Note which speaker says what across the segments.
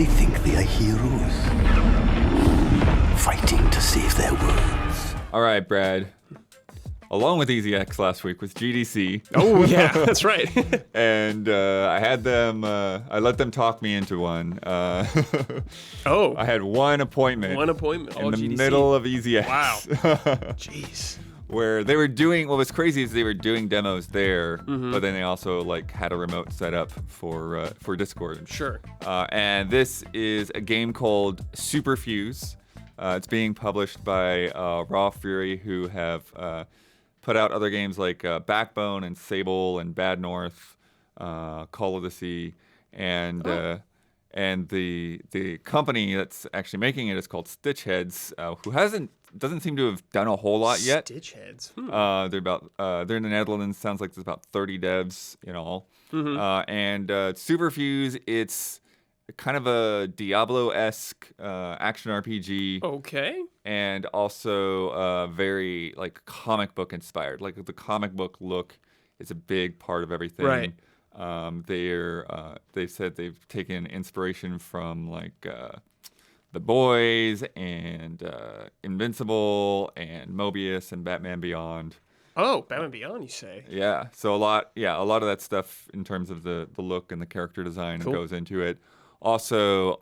Speaker 1: They think they are heroes, fighting to save their worlds.
Speaker 2: All right, Brad. Along with EasyX last week was GDC.
Speaker 3: Oh, yeah, that's right.
Speaker 2: And I had them, I let them talk me into one.
Speaker 3: Oh.
Speaker 2: I had one appointment.
Speaker 3: One appointment.
Speaker 2: In
Speaker 3: all
Speaker 2: the
Speaker 3: GDC.
Speaker 2: middle of EasyX.
Speaker 3: Wow. Jeez.
Speaker 2: Where they were doing, what was crazy is they were doing demos there, but then they also like had a remote set up for Discord.
Speaker 3: Sure.
Speaker 2: And this is a game called Superfuse. It's being published by Raw Fury, who have put out other games like Backbone and Sable and Bad North, Call of the Sea, and the company that's actually making it is called Stitchheads, who doesn't seem to have done a whole lot yet.
Speaker 3: Stitchheads.
Speaker 2: They're in the Netherlands. Sounds like there's about 30 devs in all. And Superfuse, it's kind of a Diablo-esque action RPG.
Speaker 3: Okay.
Speaker 2: And also very like comic book inspired. Like the comic book look is a big part of everything.
Speaker 3: Right.
Speaker 2: They said they've taken inspiration from like The Boys and Invincible and Mobius and Batman Beyond.
Speaker 3: Oh, Batman Beyond, you say?
Speaker 2: Yeah. So a lot of that stuff in terms of the look and the character design that goes into it. Also,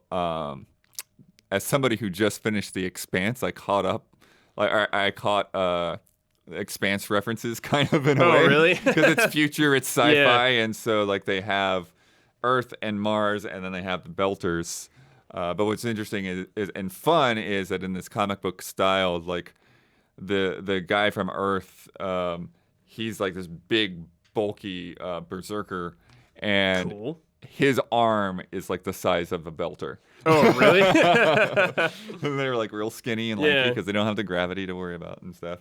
Speaker 2: as somebody who just finished the Expanse, I caught up. Like I caught Expanse references kind of in a way.
Speaker 3: Oh, really?
Speaker 2: Because it's future, it's sci-fi, and so like they have Earth and Mars, and then they have the Belters. But what's interesting is and fun is that in this comic book style, like the guy from Earth, he's like this big, bulky berserker, and
Speaker 3: Cool.
Speaker 2: his arm is like the size of a belter.
Speaker 3: Oh, really?
Speaker 2: They're like real skinny and lanky because they don't have the gravity to worry about and stuff.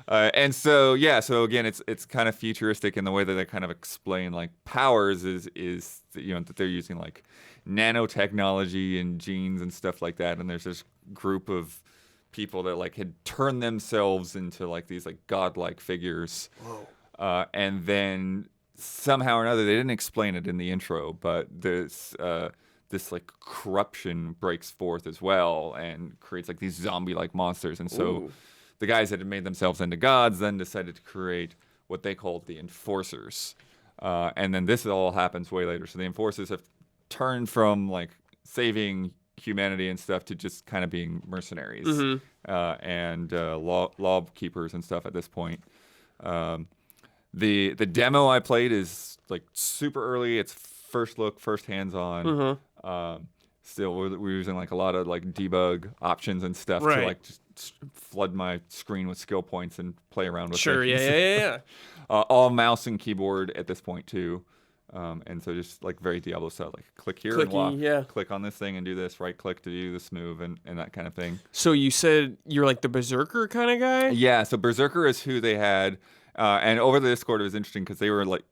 Speaker 2: And so again, it's kind of futuristic in the way that they kind of explain like powers is that they're using like nanotechnology and genes and stuff like that. And there's this group of people that like had turned themselves into like these like godlike figures.
Speaker 3: Whoa.
Speaker 2: And then somehow or another, they didn't explain it in the intro, but this like corruption breaks forth as well and creates like these zombie-like monsters. And so
Speaker 3: Ooh.
Speaker 2: the guys that had made themselves into gods then decided to create what they called the Enforcers. And then this all happens way later. So the Enforcers have turned from like saving humanity and stuff to just kind of being mercenaries and law keepers and stuff at this point. The demo I played is like super early. It's first look, first hands-on. Still, we're using like a lot of like debug options and stuff to like just flood my screen with skill points and play around with
Speaker 3: Sure,
Speaker 2: things.
Speaker 3: yeah.
Speaker 2: All mouse and keyboard at this point too. And so just like very Diablo style, like click here and walk, click on this thing and do this, right click to do this move and that kind of thing.
Speaker 3: So you said you're like the Berserker kind of guy?
Speaker 2: Yeah, so Berserker is who they had. And over the Discord, it was interesting because they were like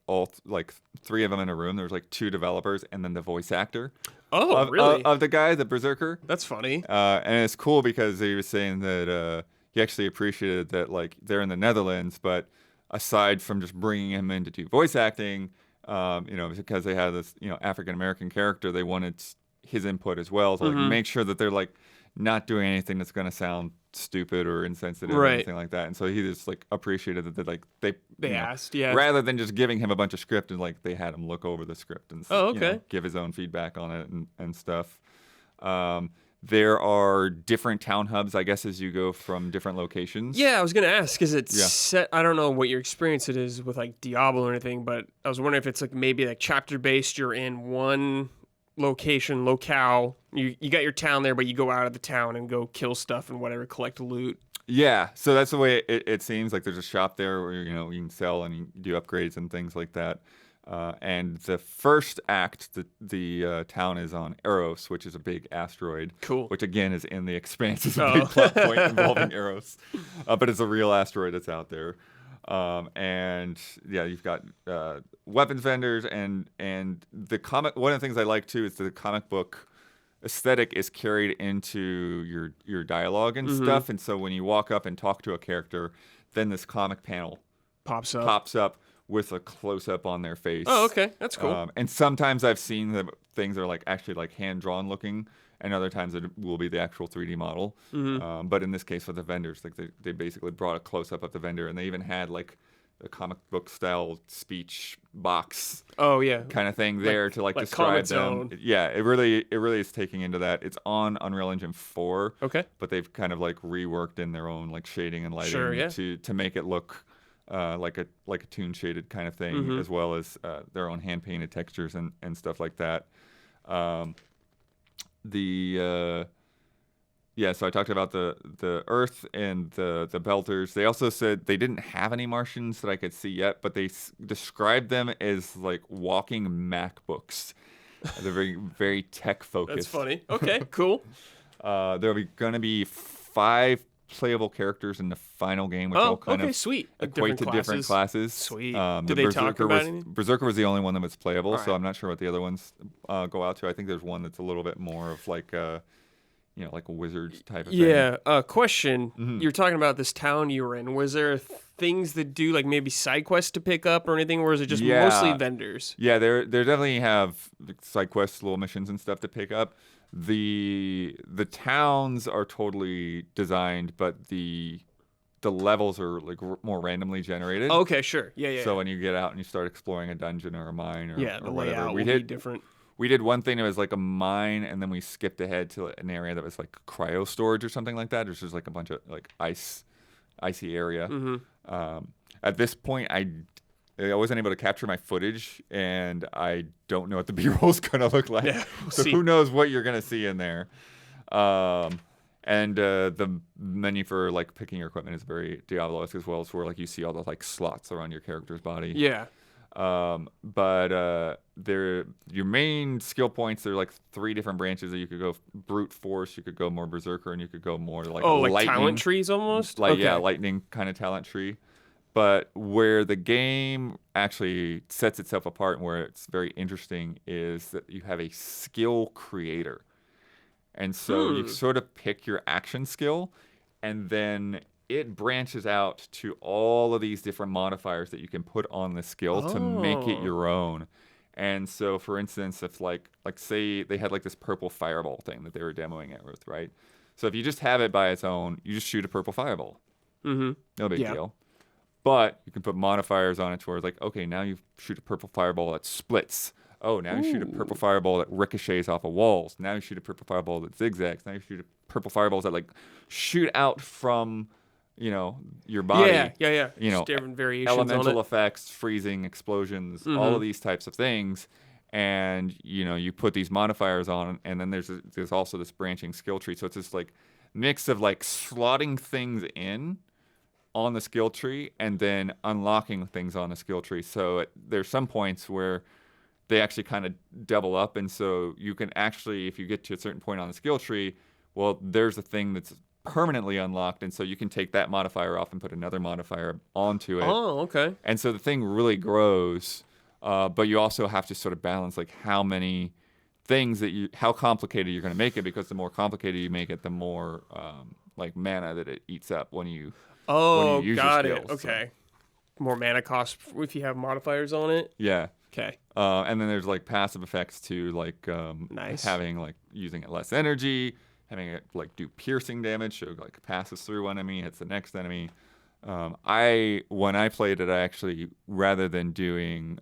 Speaker 2: like three of them in a room. There was like two developers and then the voice actor.
Speaker 3: Oh, really?
Speaker 2: Of the guy, the Berserker.
Speaker 3: That's funny.
Speaker 2: And it's cool because he was saying that he actually appreciated that like they're in the Netherlands, but aside from just bringing him in to do voice acting, because they had this African American character, they wanted his input as well to like make sure that they're like not doing anything that's going to sound stupid or insensitive or anything like that. And so he just like appreciated that they
Speaker 3: asked,
Speaker 2: rather than just giving him a bunch of script and like they had him look over the script and give his own feedback on it and stuff. There are different town hubs, I guess, as you go from different locations.
Speaker 3: Yeah, I was going to ask, is it set, I don't know what your experience it is with like Diablo or anything, but I was wondering if it's like maybe like chapter based, you're in one locale, you got your town there, but you go out of the town and go kill stuff and whatever, collect loot.
Speaker 2: Yeah, so that's the way it seems. Like there's a shop there where you can sell and you do upgrades and things like that. And the first act, the town is on Eros, which is a big asteroid.
Speaker 3: Cool.
Speaker 2: Which again is in the Expanse. It's a big plot point involving Eros, but it's a real asteroid that's out there. And yeah, you've got weapons vendors and the comic. One of the things I like too is the comic book aesthetic is carried into your dialogue and stuff. And so when you walk up and talk to a character, then this comic panel
Speaker 3: pops up
Speaker 2: with a close up on their face.
Speaker 3: Oh, okay, that's cool.
Speaker 2: And sometimes I've seen that things are like actually like hand drawn looking, and other times it will be the actual 3D model. But in this case, with the vendors, like they basically brought a close up of the vendor, and they even had like a comic book style speech box.
Speaker 3: Oh yeah,
Speaker 2: kind of thing there to like describe them. Yeah, it really is taking into that. It's on Unreal Engine 4.
Speaker 3: Okay.
Speaker 2: But they've kind of like reworked in their own like shading and lighting to make it look like a toon shaded kind of thing, as well as their own hand painted textures and stuff like that. So I talked about the Earth and the Belters. They also said they didn't have any Martians that I could see yet, but they described them as like walking MacBooks. They're very, very tech focused.
Speaker 3: That's funny. Okay, cool.
Speaker 2: There'll be going to be 5 playable characters in the final game, which all kind of
Speaker 3: sweet.
Speaker 2: equate to different classes.
Speaker 3: Sweet.
Speaker 2: Did
Speaker 3: they talk about anything?
Speaker 2: Berserker was the only one that was playable,
Speaker 3: All
Speaker 2: so
Speaker 3: right.
Speaker 2: I'm not sure what the other ones go out to. I think there's one that's a little bit more of like like a wizard type of thing.
Speaker 3: Yeah. Question. You're talking about this town you were in. Was there things that do like maybe side quests to pick up or anything, or is it just mostly vendors?
Speaker 2: Yeah, there definitely have side quests, little missions and stuff to pick up. The towns are totally designed, but the levels are like more randomly generated.
Speaker 3: Okay, sure. Yeah.
Speaker 2: So when you get out and you start exploring a dungeon or a mine or
Speaker 3: the
Speaker 2: whatever,
Speaker 3: layout will be different.
Speaker 2: We did one thing that was like a mine, and then we skipped ahead to an area that was like cryo storage or something like that. There's just like a bunch of like icy area. At this point, I wasn't able to capture my footage, and I don't know what the B-roll is going to look like.
Speaker 3: Yeah,
Speaker 2: so who knows what you're going to see in there. And the menu for like picking your equipment is very Diablo-esque as well. It's where like you see all the like slots around your character's body.
Speaker 3: Yeah.
Speaker 2: But your main skill points, there are like 3 different branches that you could go brute force, you could go more berserker, and you could go more like lightning,
Speaker 3: talent trees almost.
Speaker 2: Lightning kind of talent tree. But where the game actually sets itself apart and where it's very interesting is that you have a skill creator. And so you sort of pick your action skill, and then it branches out to all of these different modifiers that you can put on the skill to make it your own. And so, for instance, if like say they had like this purple fireball thing that they were demoing it with, right? So if you just have it by its own, you just shoot a purple fireball. No big deal. But you can put modifiers on it to where it's like, okay, now you shoot a purple fireball that splits. Oh, now you shoot a purple fireball that ricochets off of walls. Now you shoot a purple fireball that zigzags. Now you shoot a purple fireballs that like shoot out from your body.
Speaker 3: Yeah. Just different variations
Speaker 2: elemental
Speaker 3: on it.
Speaker 2: effects, freezing, explosions, all of these types of things. And you put these modifiers on, and then there's also this branching skill tree. So it's this like mix of like slotting things in on the skill tree and then unlocking things on the skill tree. So there's some points where they actually kind of double up, and so you can actually, if you get to a certain point on the skill tree, well, there's a thing that's permanently unlocked, and so you can take that modifier off and put another modifier onto it.
Speaker 3: Oh, okay.
Speaker 2: And so the thing really grows, but you also have to sort of balance like how many things how complicated you're going to make it, because the more complicated you make it, the more like mana that it eats up when you use
Speaker 3: got
Speaker 2: your
Speaker 3: it.
Speaker 2: skills.
Speaker 3: Okay. More mana cost if you have modifiers on it.
Speaker 2: Yeah.
Speaker 3: Okay.
Speaker 2: And then there's like passive effects too, like
Speaker 3: Nice.
Speaker 2: having like using it less energy, having it like do piercing damage, so like passes through one enemy, hits the next enemy. When I played it, I actually, rather than doing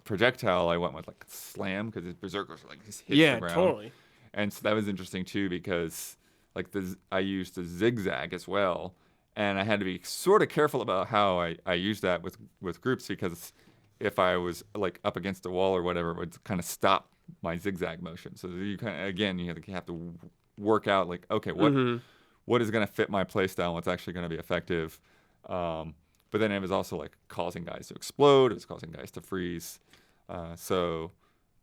Speaker 2: projectile, I went with like slam, because his berserkers like just hit the ground.
Speaker 3: Totally.
Speaker 2: And so that was interesting too, because like I used the zigzag as well, and I had to be sort of careful about how I used that with groups, because if I was like up against a wall or whatever, it would kind of stop my zigzag motion. So you kind of, again, you have to work out like, okay, what is going to fit my playstyle, what's actually going to be effective. But then it was also like causing guys to explode, it was causing guys to freeze. So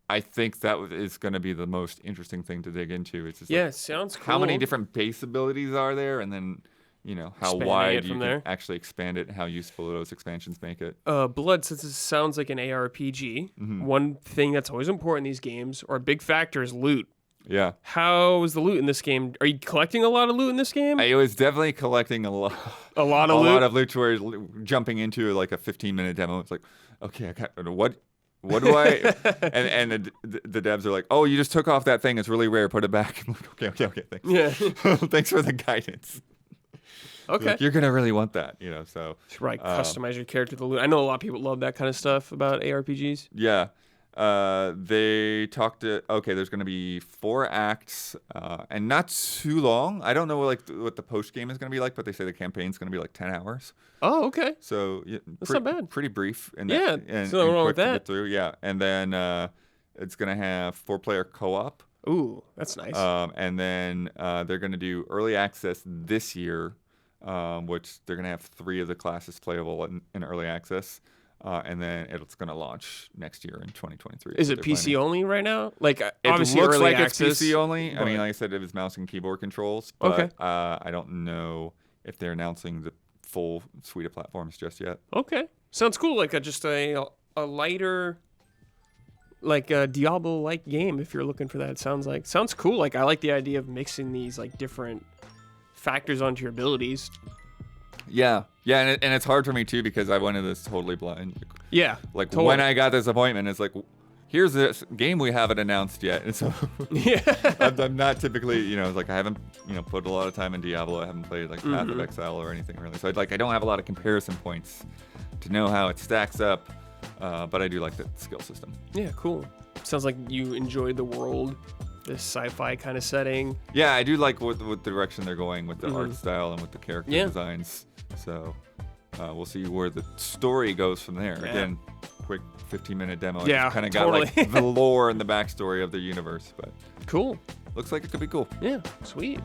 Speaker 2: I think that is going to be the most interesting thing to dig into. It's just
Speaker 3: it sounds cool.
Speaker 2: How many different base abilities are there, and then how
Speaker 3: Expanding
Speaker 2: wide
Speaker 3: it
Speaker 2: you
Speaker 3: from
Speaker 2: can
Speaker 3: there.
Speaker 2: actually expand it, and how useful those expansions make it.
Speaker 3: Blood, since it sounds like an ARPG, one thing that's always important in these games, or a big factor, is loot.
Speaker 2: Yeah.
Speaker 3: How is the loot in this game? Are you collecting a lot of loot in this game?
Speaker 2: I was definitely collecting a lot
Speaker 3: A lot of loot?
Speaker 2: lot of loot, where jumping into like a 15-minute demo, it's like, okay, I got what do I? And the devs are like, oh, you just took off that thing. It's really rare. Put it back. I'm like, okay, thanks.
Speaker 3: Yeah.
Speaker 2: Thanks for the guidance.
Speaker 3: Okay.
Speaker 2: Like, you're gonna really want that, So
Speaker 3: Right, customize your character to loot. I know a lot of people love that kind of stuff about ARPGs.
Speaker 2: yeah. They talked to. Okay, there's gonna be 4 acts, and not too long. I don't know what the post game is gonna be like, but they say the campaign's gonna be like 10 hours.
Speaker 3: Oh, okay.
Speaker 2: So
Speaker 3: That's not bad.
Speaker 2: Pretty brief. And
Speaker 3: Yeah, there's nothing wrong with
Speaker 2: quick to
Speaker 3: that.
Speaker 2: get through. Yeah, and then it's gonna have 4-player co-op.
Speaker 3: Ooh, that's nice.
Speaker 2: And then they're gonna do early access this year, which they're gonna have 3 of the classes playable in early access. And then it's going to launch next year in 2023.
Speaker 3: Is it PC only right now? Like,
Speaker 2: It
Speaker 3: obviously
Speaker 2: looks
Speaker 3: early
Speaker 2: like
Speaker 3: access,
Speaker 2: it's PC only. I
Speaker 3: but-
Speaker 2: mean, like I said, it was mouse and keyboard controls. But,
Speaker 3: Okay.
Speaker 2: I don't know if they're announcing the full suite of platforms just yet.
Speaker 3: Okay, sounds cool. Like just a lighter, like a Diablo-like game. If you're looking for that, sounds cool. Like, I like the idea of mixing these like different factors onto your abilities.
Speaker 2: Yeah, and it's hard for me too because I went into this totally blind.
Speaker 3: Yeah,
Speaker 2: Like
Speaker 3: totally.
Speaker 2: when I got this appointment, it's like, here's this game we haven't announced yet, and so
Speaker 3: Yeah.
Speaker 2: I'm not typically, like I haven't, put a lot of time in Diablo. I haven't played like Path of Exile or anything really, so I don't have a lot of comparison points to know how it stacks up. But I do like the skill system.
Speaker 3: Yeah, cool. Sounds like you enjoyed the world, this sci-fi kind of setting.
Speaker 2: Yeah, I do like what the direction they're going with the art style and with the character designs. So we'll see where the story goes from there.
Speaker 3: Yeah.
Speaker 2: Again, quick 15-minute demo.
Speaker 3: Yeah,
Speaker 2: Kind of
Speaker 3: totally.
Speaker 2: got like the lore and the backstory of the universe, but
Speaker 3: Cool.
Speaker 2: looks like it could be cool.
Speaker 3: Yeah, sweet.